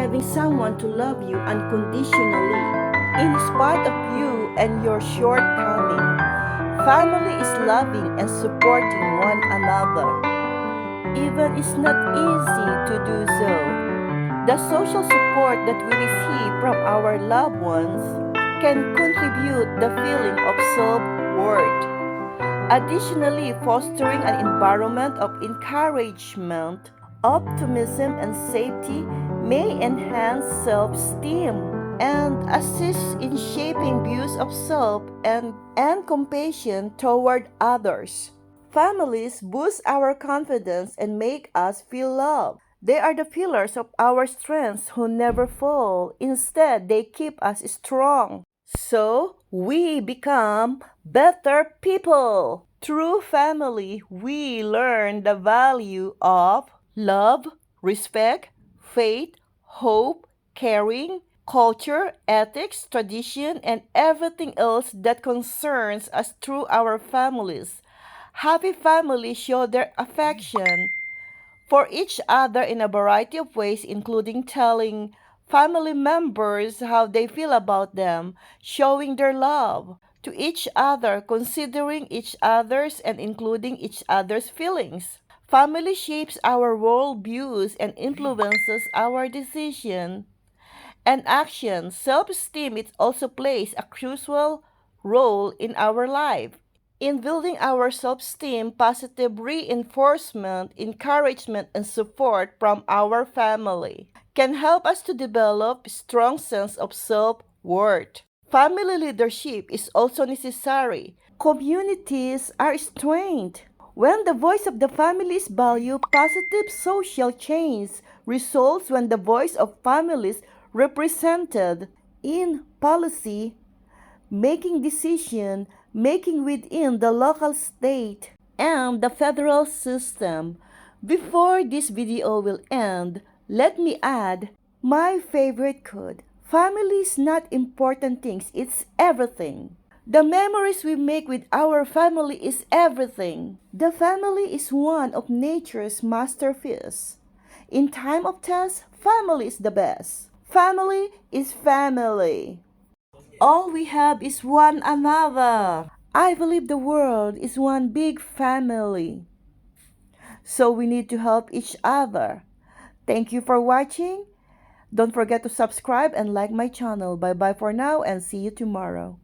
having someone to love you unconditionally, in spite of you and your shortcoming. Family is loving and supporting one another, even it's not easy to do so. The social support that we receive from our loved ones can contribute the feeling of self-worth. Additionally, fostering an environment of encouragement, optimism, and safety may enhance self-esteem and assist in shaping views of self and compassion toward others. Families boost our confidence and make us feel loved. They are the pillars of our strengths who never fall. Instead, they keep us strong. So, we become better people. Through family, we learn the value of love, respect, faith, hope, caring, culture, ethics, tradition, and everything else that concerns us through our families. Happy families show their affection for each other in a variety of ways, including telling family members how they feel about them, showing their love to each other, considering each other's and including each other's feelings. Family shapes our worldviews and influences our decision and action. Self-esteem it also plays a crucial role in our life. In building our self-esteem, positive reinforcement, encouragement, and support from our family can help us to develop a strong sense of self-worth. Family leadership is also necessary. Communities are strengthened when the voice of the family is valued. Positive social change results when the voice of families represented in policy making decision making within the local state and the federal system. Before this video will end, let me add my favorite quote. Family is not important things, it's everything. The memories we make with our family is everything. The family is one of nature's masterpieces. In time of test, family is the best. Family is family. All we have is one another. I believe the world is one big family. So we need to help each other. Thank you for watching. Don't forget to subscribe and like my channel. Bye bye for now and see you tomorrow.